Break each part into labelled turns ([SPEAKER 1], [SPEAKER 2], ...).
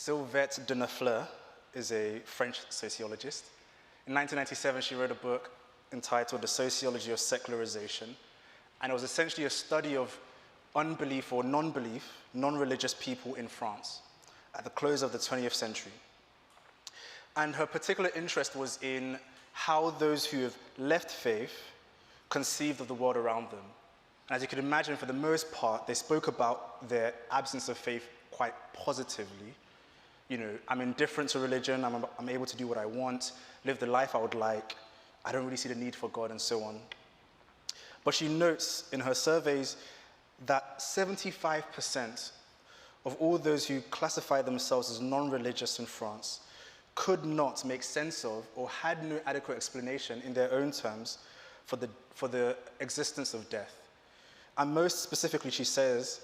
[SPEAKER 1] Sylvette de Nafleur is a French sociologist. In 1997, she wrote a book entitled The Sociology of Secularization, and it was essentially a study of unbelief or non-belief, non-religious people in France at the close of the 20th century. And her particular interest was in how those who have left faith conceived of the world around them. And as you can imagine, for the most part, they spoke about their absence of faith quite positively. You know, I'm indifferent to religion, I'm able to do what I want, live the life I would like, I don't really see the need for God, and so on. But she notes in her surveys that 75% of all those who classify themselves as non-religious in France could not make sense of or had no adequate explanation in their own terms for the existence of death. And most specifically, she says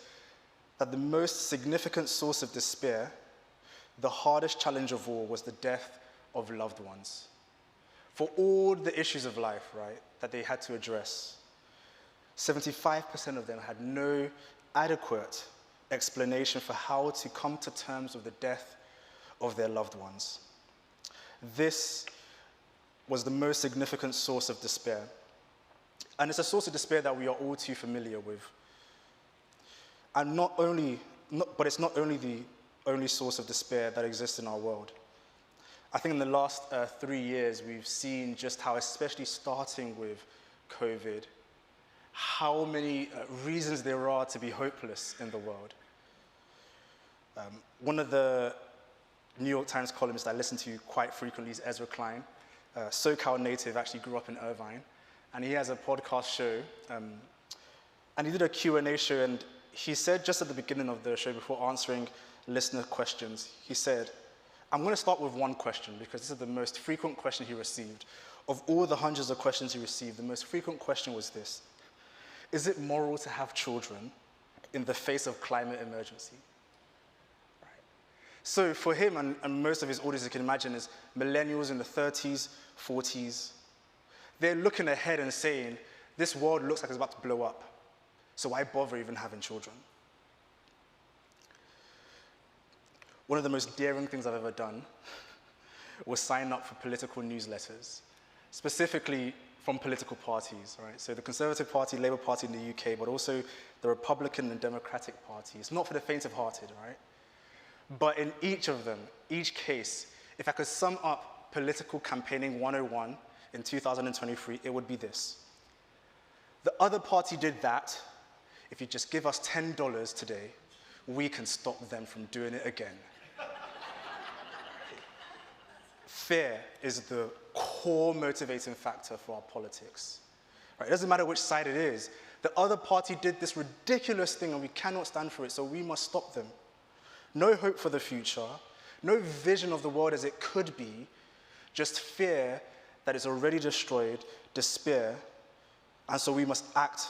[SPEAKER 1] that the most significant source of despair, the hardest challenge of all, was the death of loved ones. For all the issues of life, right, that they had to address, 75% of them had no adequate explanation for how to come to terms with the death of their loved ones. This was the most significant source of despair. And it's a source of despair that we are all too familiar with. And but it's not only the only source of despair that exists in our world. I think in the last 3 years, we've seen just how, especially starting with COVID, how many reasons there are to be hopeless in the world. One of the New York Times columnists I listen to quite frequently is Ezra Klein. SoCal native, actually grew up in Irvine. And he has a podcast show. And he did a Q&A show, and he said just at the beginning of the show, before answering listener questions, he said, I'm going to start with one question, because this is the most frequent question he received. Of all the hundreds of questions he received, the most frequent question was this: is it moral to have children in the face of climate emergency? Right. So for him, and most of his audience, you can imagine, is millennials in the 30s, 40s. They're looking ahead and saying, this world looks like it's about to blow up, so why bother even having children? One of the most daring things I've ever done was sign up for political newsletters, specifically from political parties, right? So the Conservative Party, Labour Party in the UK, but also the Republican and Democratic parties. Not for the faint-of-hearted, right? But in each of them, each case, if I could sum up political campaigning 101 in 2023, it would be this: the other party did that. If you just give us $10 today, we can stop them from doing it again. Fear is the core motivating factor for our politics. Right? It doesn't matter which side it is. The other party did this ridiculous thing and we cannot stand for it, so we must stop them. No hope for the future, no vision of the world as it could be, just fear that is already destroyed, despair, and so we must act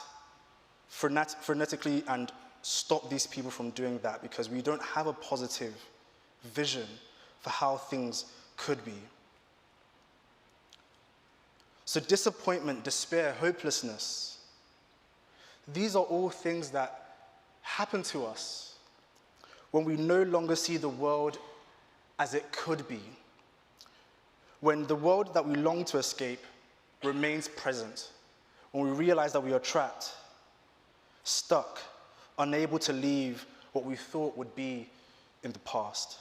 [SPEAKER 1] frenetically and stop these people from doing that, because we don't have a positive vision for how things could be. So disappointment, despair, hopelessness, these are all things that happen to us when we no longer see the world as it could be, when the world that we long to escape remains present, when we realize that we are trapped, stuck, unable to leave what we thought would be in the past.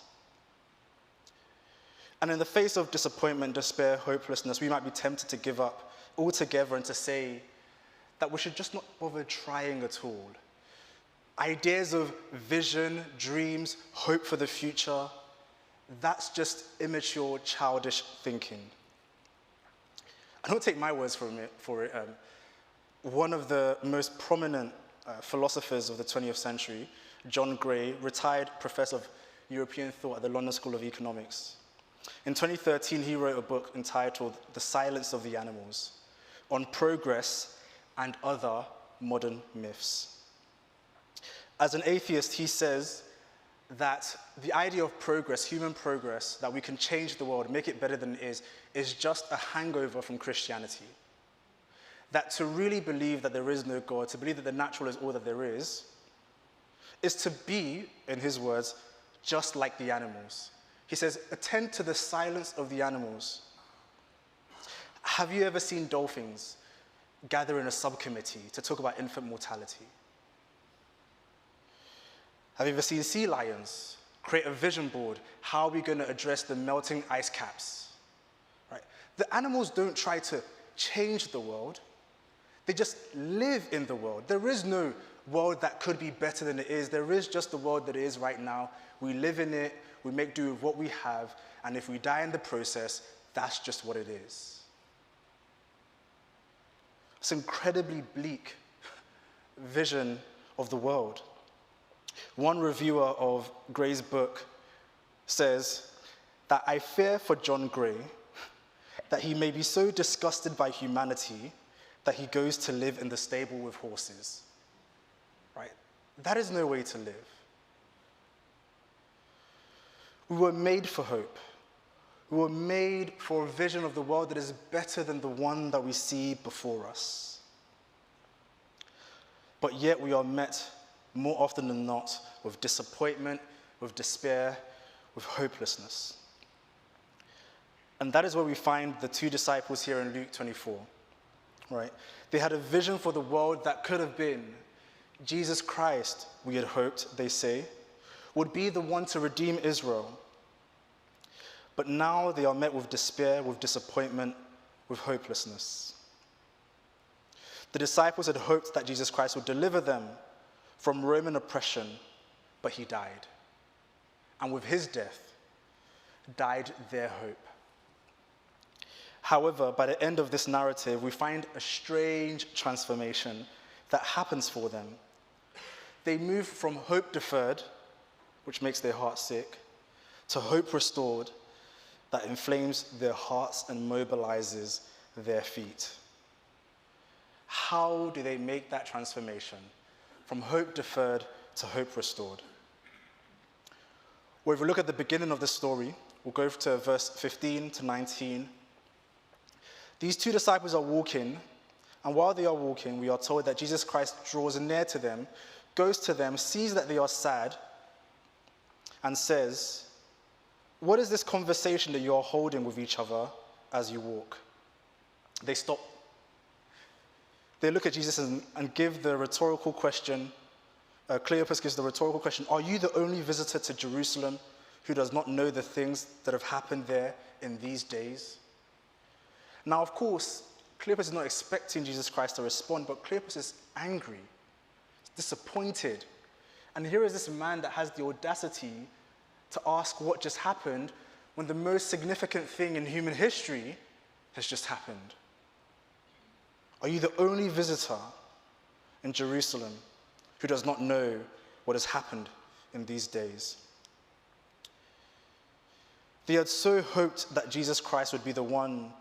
[SPEAKER 1] And in the face of disappointment, despair, hopelessness, we might be tempted to give up altogether and to say that we should just not bother trying at all. Ideas of vision, dreams, hope for the future, that's just immature, childish thinking. I don't take my words for it. One of the most prominent philosophers of the 20th century, John Gray, retired professor of European thought at the London School of Economics. In 2013, he wrote a book entitled The Silence of the Animals, on progress and other modern myths. As an atheist, he says that the idea of progress, human progress, that we can change the world, make it better than it is just a hangover from Christianity. That to really believe that there is no God, to believe that the natural is all that there is to be, in his words, just like the animals. He says, attend to the silence of the animals. Have you ever seen dolphins gather in a subcommittee to talk about infant mortality? Have you ever seen sea lions create a vision board? How are we going to address the melting ice caps? Right? The animals don't try to change the world. They just live in the world. There is no world that could be better than it is. There is just the world that it is right now. We live in it. We make do with what we have. And if we die in the process, that's just what it is. It's an incredibly bleak vision of the world. One reviewer of Gray's book says that I fear for John Gray that he may be so disgusted by humanity that he goes to live in the stable with horses. Right? That is no way to live. We were made for hope. We were made for a vision of the world that is better than the one that we see before us. But yet we are met more often than not with disappointment, with despair, with hopelessness. And that is where we find the two disciples here in Luke 24, right? They had a vision for the world that could have been. Jesus Christ, we had hoped, they say, would be the one to redeem Israel. But now they are met with despair, with disappointment, with hopelessness. The disciples had hoped that Jesus Christ would deliver them from Roman oppression, but he died. And with his death, died their hope. However, by the end of this narrative, we find a strange transformation that happens for them. They move from hope deferred, which makes their hearts sick, to hope restored, that inflames their hearts and mobilizes their feet. How do they make that transformation from hope deferred to hope restored? Well, if we look at the beginning of the story, we'll go to verse 15 to 19. These two disciples are walking, and while they are walking, we are told that Jesus Christ draws near to them, goes to them, sees that they are sad, and says, "What is this conversation that you are holding with each other as you walk?" They stop. They look at Jesus and give the rhetorical question. Cleopas gives the rhetorical question, "Are you the only visitor to Jerusalem who does not know the things that have happened there in these days?" Now, of course, Cleopas is not expecting Jesus Christ to respond, but Cleopas is angry, disappointed. And here is this man that has the audacity to ask what just happened when the most significant thing in human history has just happened. Are you the only visitor in Jerusalem who does not know what has happened in these days? They had so hoped that Jesus Christ would be the one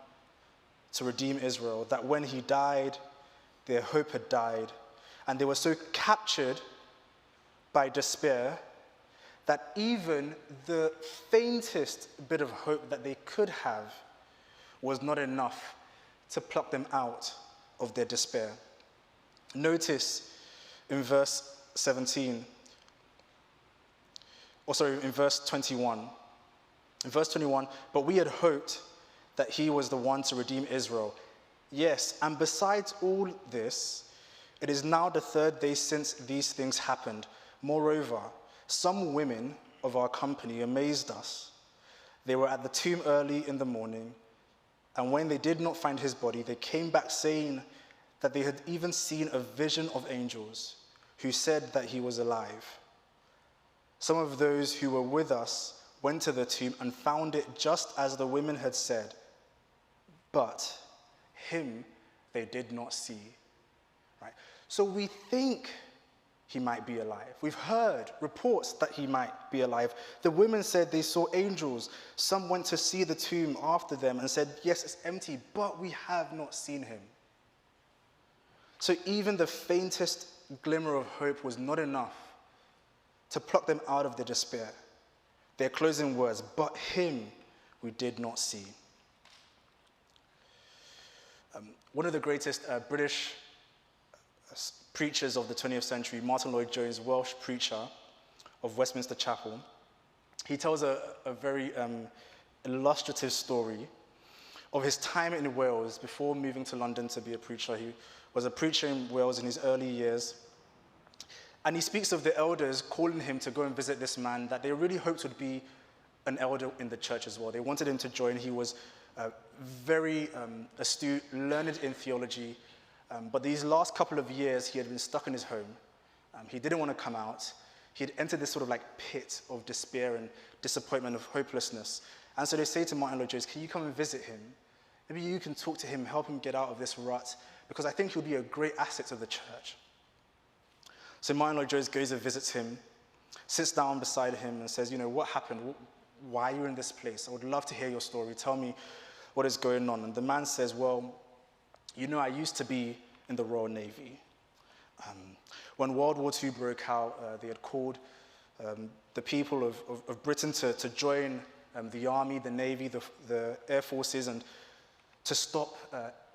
[SPEAKER 1] to redeem Israel, that when he died, their hope had died, and they were so captured by despair that even the faintest bit of hope that they could have was not enough to pluck them out of their despair. Notice in verse 17, in verse 21. In verse 21, "But we had hoped that he was the one to redeem Israel. Yes, and besides all this, it is now the third day since these things happened. Moreover, some women of our company amazed us. They were at the tomb early in the morning, and when they did not find his body, they came back saying that they had even seen a vision of angels who said that he was alive. Some of those who were with us went to the tomb and found it just as the women had said, but him they did not see." Right? So we think he might be alive. We've heard reports that he might be alive. The women said they saw angels. Some went to see the tomb after them and said, "Yes, it's empty, but we have not seen him." So even the faintest glimmer of hope was not enough to pluck them out of their despair. Their closing words, "But him we did not see." One of the greatest British preachers of the 20th century, Martin Lloyd-Jones, Welsh preacher of Westminster Chapel, he tells a very illustrative story of his time in Wales before moving to London to be a preacher. He was a preacher in Wales in his early years. And he speaks of the elders calling him to go and visit this man that they really hoped would be an elder in the church as well. They wanted him to join. He was very astute, learned in theology. But these last couple of years, he had been stuck in his home. He didn't want to come out. He had entered this sort of like pit of despair and disappointment, of hopelessness. And so they say to Martin Lloyd-Jones, can you come and visit him? Maybe you can talk to him, help him get out of this rut, because I think he'll be a great asset to the church. So Martin Lloyd-Jones goes and visits him, sits down beside him and says, what happened? Why are you in this place? I would love to hear your story. Tell me what is going on. And the man says, well, I used to be in the Royal Navy. When World War II broke out, they had called the people of Britain to join the army, the navy, the air forces, and to stop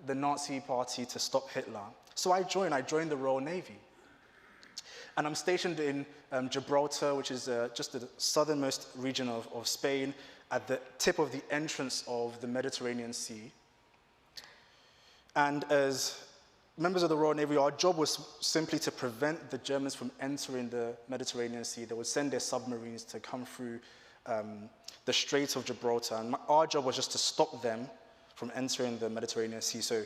[SPEAKER 1] the Nazi party, to stop Hitler. So I joined the Royal Navy. And I'm stationed in Gibraltar, which is just the southernmost region of Spain, at the tip of the entrance of the Mediterranean Sea. And as members of the Royal Navy, our job was simply to prevent the Germans from entering the Mediterranean Sea. They would send their submarines to come through the Strait of Gibraltar. And our job was just to stop them from entering the Mediterranean Sea. So,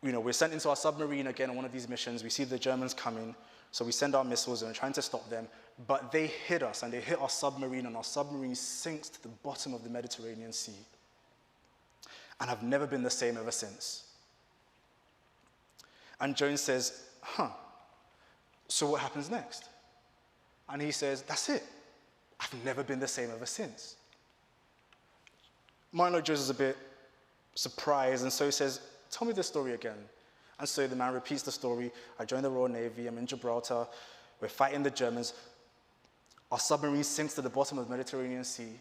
[SPEAKER 1] we're sent into our submarine again on one of these missions. We see the Germans coming. So we send our missiles and we're trying to stop them. But they hit us, and they hit our submarine, and our submarine sinks to the bottom of the Mediterranean Sea. And I've never been the same ever since. And Jones says, so what happens next? And he says, that's it. I've never been the same ever since. Martin Lloyd-Jones is a bit surprised, and so he says, tell me the story again. And so the man repeats the story. I joined the Royal Navy. I'm in Gibraltar. We're fighting the Germans. Our submarine sinks to the bottom of the Mediterranean Sea,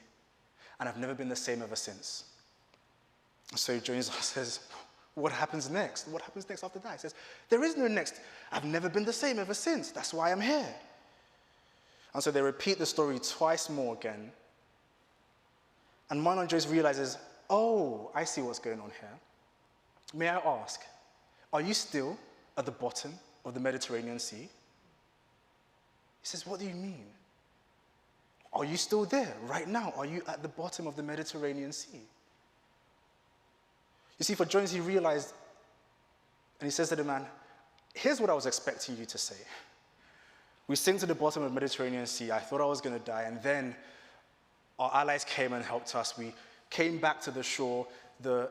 [SPEAKER 1] and I've never been the same ever since. So Jones says, what happens next? What happens next after that? He says, there is no next. I've never been the same ever since. That's why I'm here. And so they repeat the story twice more again. And Martin Jones realizes, oh, I see what's going on here. May I ask, are you still at the bottom of the Mediterranean Sea? He says, what do you mean? Are you still there right now? Are you at the bottom of the Mediterranean Sea? You see, for Jones, he realized, and he says to the man, here's what I was expecting you to say. We sink to the bottom of the Mediterranean Sea. I thought I was going to die, and then our allies came and helped us. We came back to the shore. The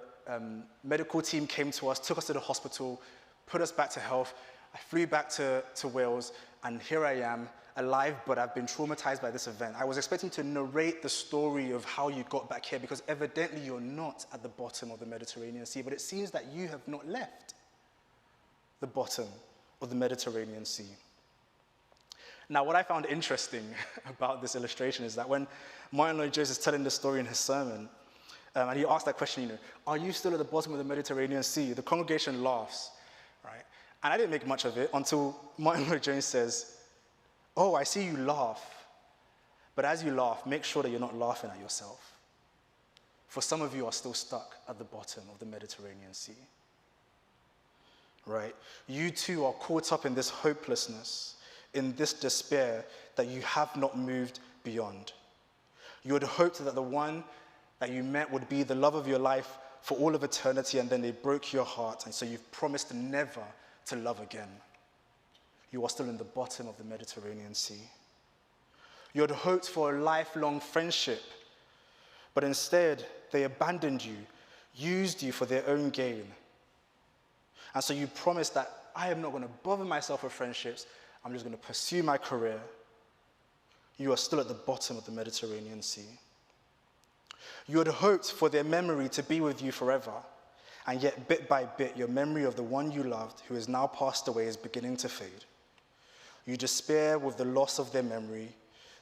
[SPEAKER 1] medical team came to us, took us to the hospital, put us back to health. I flew back to Wales, and here I am, alive, but I've been traumatized by this event. I was expecting to narrate the story of how you got back here, because evidently you're not at the bottom of the Mediterranean Sea, but it seems that you have not left the bottom of the Mediterranean Sea. Now, what I found interesting about this illustration is that when Martin Lloyd-Jones is telling the story in his sermon, and he asked that question, are you still at the bottom of the Mediterranean Sea? The congregation laughs, right? And I didn't make much of it until Martin Lloyd-Jones says, oh, I see you laugh. But as you laugh, make sure that you're not laughing at yourself. For some of you are still stuck at the bottom of the Mediterranean Sea, right? You too are caught up in this hopelessness, in this despair that you have not moved beyond. You had hoped that the one that you met would be the love of your life for all of eternity, and then they broke your heart, and so you've promised never to love again. You are still in the bottom of the Mediterranean Sea. You had hoped for a lifelong friendship, but instead they abandoned you, used you for their own gain. And so you promised that I am not going to bother myself with friendships, I'm just going to pursue my career. You are still at the bottom of the Mediterranean Sea. You had hoped for their memory to be with you forever, and yet bit by bit your memory of the one you loved, who has now passed away, is beginning to fade. You despair with the loss of their memory.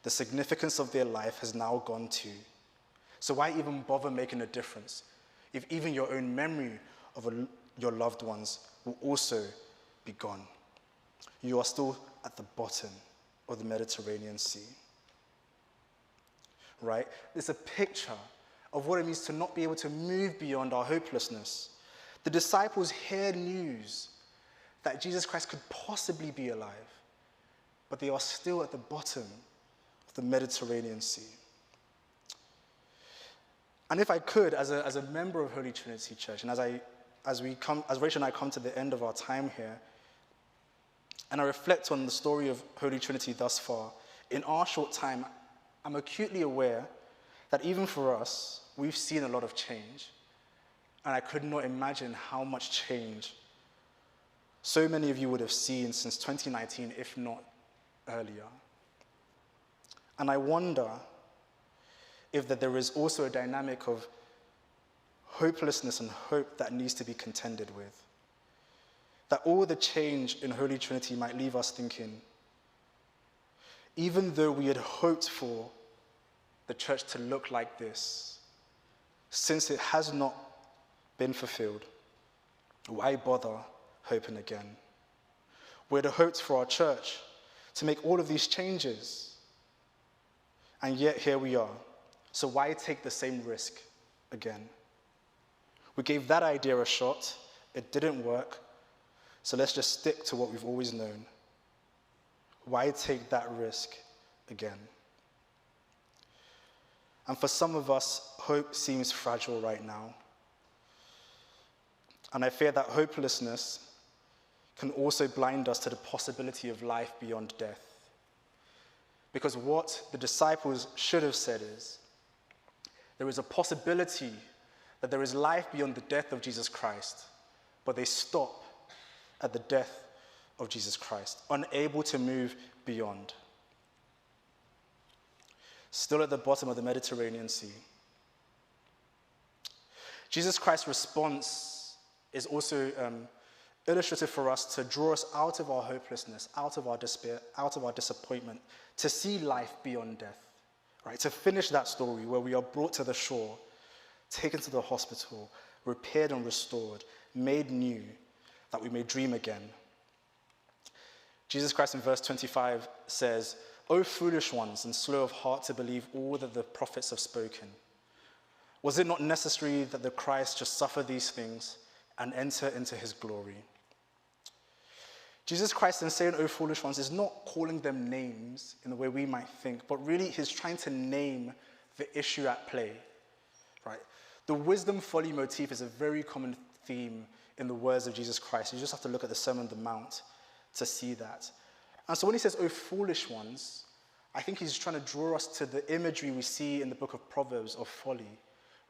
[SPEAKER 1] The significance of their life has now gone too. So why even bother making a difference if even your own memory of your loved ones will also be gone? You are still at the bottom of the Mediterranean Sea. right? It's a picture of what it means to not be able to move beyond our hopelessness. The disciples hear news that Jesus Christ could possibly be alive, but they are still at the bottom of the Mediterranean Sea. And if I could, as a member of Holy Trinity Church, and as Rachel and I come to the end of our time here, and I reflect on the story of Holy Trinity thus far, in our short time, I'm acutely aware that even for us, we've seen a lot of change. And I could not imagine how much change so many of you would have seen since 2019, if not earlier. And I wonder if that there is also a dynamic of hopelessness and hope that needs to be contended with. That all the change in Holy Trinity might leave us thinking, even though we had hoped for the church to look like this, since it has not been fulfilled, why bother hoping again? We had hoped for our church to make all of these changes, and yet here we are. So why take the same risk again? We gave that idea a shot, it didn't work, so let's just stick to what we've always known. Why take that risk again? And for some of us, hope seems fragile right now. And I fear that hopelessness can also blind us to the possibility of life beyond death. Because what the disciples should have said is, there is a possibility that there is life beyond the death of Jesus Christ, but they stop at the death of Jesus Christ, unable to move beyond. Still at the bottom of the Mediterranean Sea. Jesus Christ's response is also illustrative for us to draw us out of our hopelessness, out of our despair, out of our disappointment, to see life beyond death, right? To finish that story where we are brought to the shore, taken to the hospital, repaired and restored, made new, that we may dream again. Jesus Christ in verse 25 says, "O foolish ones and slow of heart to believe all that the prophets have spoken. Was it not necessary that the Christ should suffer these things and enter into his glory?" Jesus Christ, in saying, "O foolish ones," is not calling them names in the way we might think, but really he's trying to name the issue at play, right? The wisdom-folly motif is a very common theme in the words of Jesus Christ. You just have to look at the Sermon on the Mount to see that. And so when he says, "O foolish ones," I think he's trying to draw us to the imagery we see in the book of Proverbs of folly,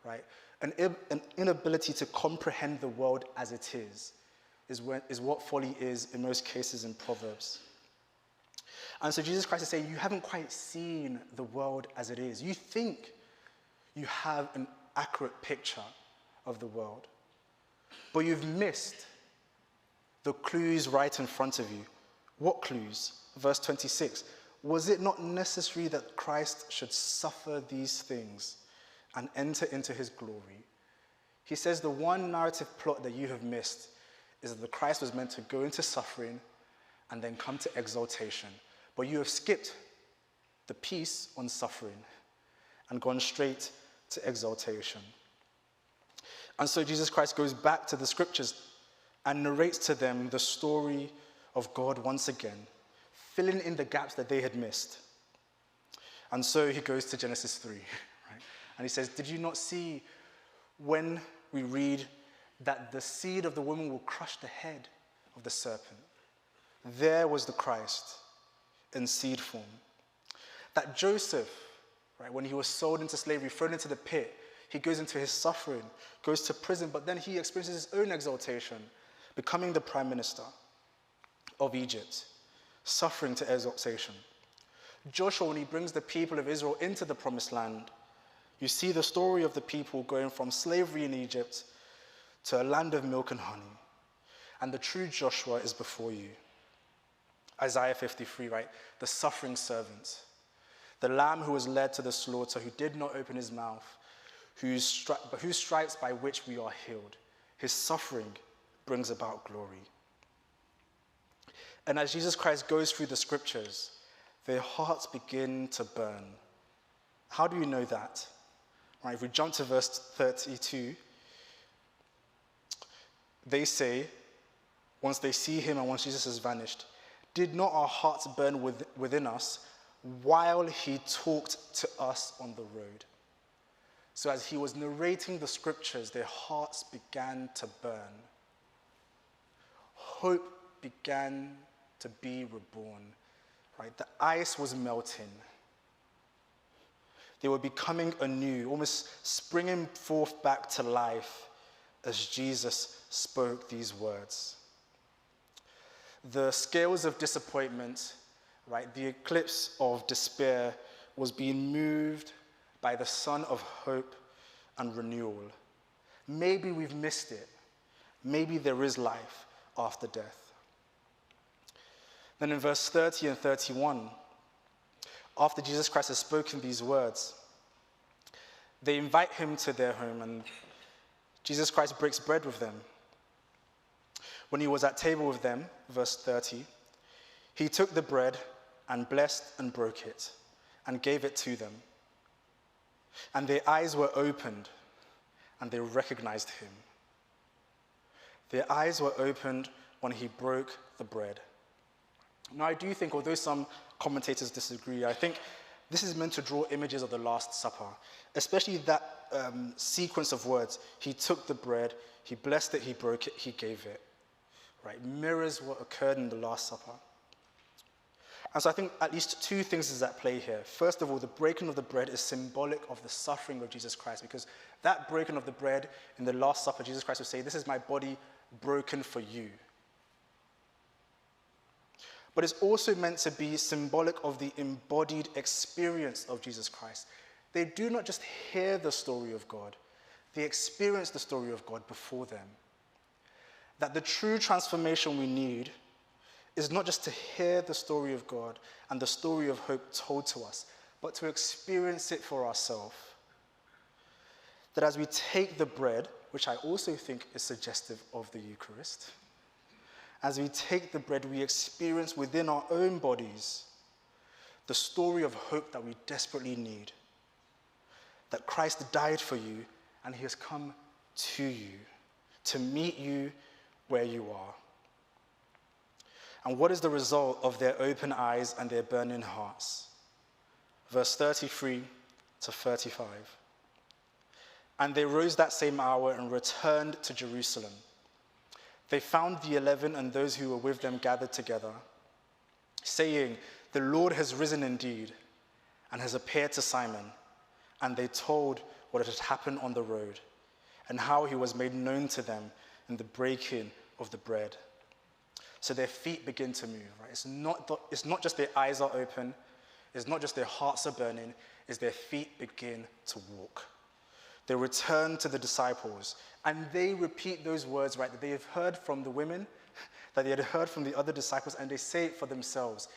[SPEAKER 1] right? An inability to comprehend the world as it is what folly is in most cases in Proverbs. And so Jesus Christ is saying, you haven't quite seen the world as it is. You think you have an accurate picture of the world, but you've missed the clues right in front of you. What clues? Verse 26. Was it not necessary that Christ should suffer these things and enter into his glory? He says the one narrative plot that you have missed is that the Christ was meant to go into suffering and then come to exaltation. But you have skipped the piece on suffering and gone straight to exaltation. And so Jesus Christ goes back to the scriptures and narrates to them the story of God once again, filling in the gaps that they had missed. And so he goes to Genesis 3, right? And he says, did you not see when we read that the seed of the woman will crush the head of the serpent? There was the Christ in seed form. That Joseph, right, when he was sold into slavery, thrown into the pit, he goes into his suffering, goes to prison, but then he experiences his own exaltation, becoming the prime minister of Egypt, suffering to exaltation. Joshua, when he brings the people of Israel into the promised land, you see the story of the people going from slavery in Egypt to a land of milk and honey. And the true Joshua is before you. Isaiah 53, right? The suffering servant. The lamb who was led to the slaughter, who did not open his mouth, whose stripes by which we are healed. His suffering brings about glory. And as Jesus Christ goes through the scriptures, their hearts begin to burn How do you know that? Right, if we jump to verse 32, they say, once they see him and once Jesus has vanished, did not our hearts burn within us while he talked to us on the road? So as he was narrating the scriptures, their hearts began to burn. Hope began to be reborn. Right? The ice was melting. They were becoming anew, almost springing forth back to life as Jesus spoke these words. The scales of disappointment, right, the eclipse of despair was being moved by the sun of hope and renewal. Maybe we've missed it. Maybe there is life after death. Then in verse 30 and 31, after Jesus Christ has spoken these words, they invite him to their home, and Jesus Christ breaks bread with them. When he was at table with them, verse 30, he took the bread and blessed and broke it and gave it to them. And their eyes were opened, and they recognized him. Their eyes were opened when he broke the bread. Now, I do think, although some commentators disagree, I think this is meant to draw images of the Last Supper, especially that sequence of words. He took the bread, he blessed it, he broke it, he gave it. Right? Mirrors what occurred in the Last Supper. And so I think at least two things is at play here. First of all, the breaking of the bread is symbolic of the suffering of Jesus Christ, because that breaking of the bread in the Last Supper, Jesus Christ would say, "This is my body broken for you." But it's also meant to be symbolic of the embodied experience of Jesus Christ. They do not just hear the story of God, they experience the story of God before them. That the true transformation we need is not just to hear the story of God and the story of hope told to us, but to experience it for ourselves. That as we take the bread, which I also think is suggestive of the Eucharist, as we take the bread, we experience within our own bodies the story of hope that we desperately need. That Christ died for you and he has come to you, to meet you where you are. And what is the result of their open eyes and their burning hearts? Verse 33 to 35. And they rose that same hour and returned to Jerusalem. They found the 11 and those who were with them gathered together, saying, "The Lord has risen indeed and has appeared to Simon." And they told what had happened on the road and how he was made known to them in the breaking of the bread. So their feet begin to move, right? It's not just their eyes are open, it's not just their hearts are burning, it's their feet begin to walk. They return to the disciples, and they repeat those words, right, that they have heard from the women, that they had heard from the other disciples, and they say it for themselves.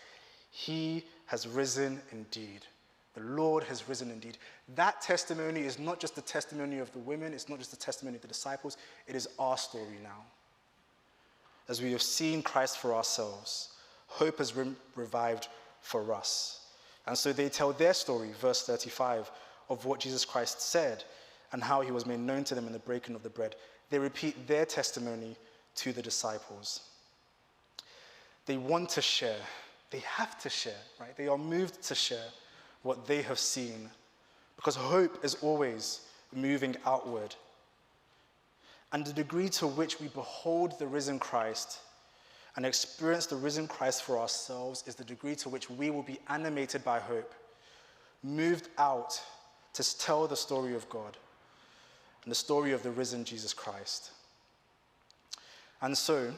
[SPEAKER 1] He has risen indeed. The Lord has risen indeed. That testimony is not just the testimony of the women, it's not just the testimony of the disciples, it is our story now. As we have seen Christ for ourselves, hope has revived for us. And so they tell their story, verse 35, of what Jesus Christ said and how he was made known to them in the breaking of the bread. They repeat their testimony to the disciples. They want to share. They have to share, right? They are moved to share what they have seen, because hope is always moving outward. And the degree to which we behold the risen Christ and experience the risen Christ for ourselves is the degree to which we will be animated by hope, moved out to tell the story of God and the story of the risen Jesus Christ. And so,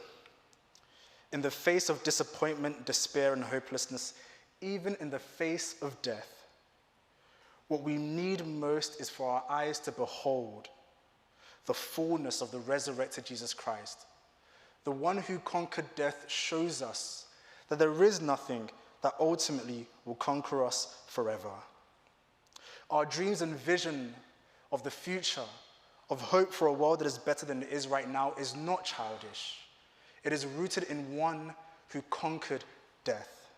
[SPEAKER 1] in the face of disappointment, despair, and hopelessness, even in the face of death, what we need most is for our eyes to behold the fullness of the resurrected Jesus Christ. The one who conquered death shows us that there is nothing that ultimately will conquer us forever. Our dreams and vision of the future, of hope for a world that is better than it is right now, is not childish. It is rooted in one who conquered death.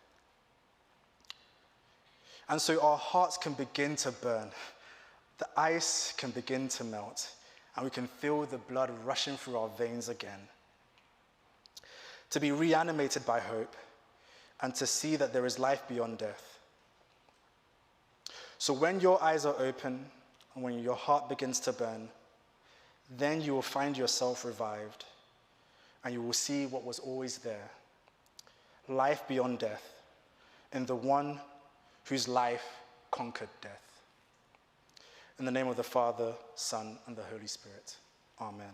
[SPEAKER 1] And so our hearts can begin to burn. The ice can begin to melt, and we can feel the blood rushing through our veins again. To be reanimated by hope, and to see that there is life beyond death. So when your eyes are open, and when your heart begins to burn, then you will find yourself revived, and you will see what was always there. Life beyond death, in the one whose life conquered death. In the name of the Father, Son, and the Holy Spirit. Amen.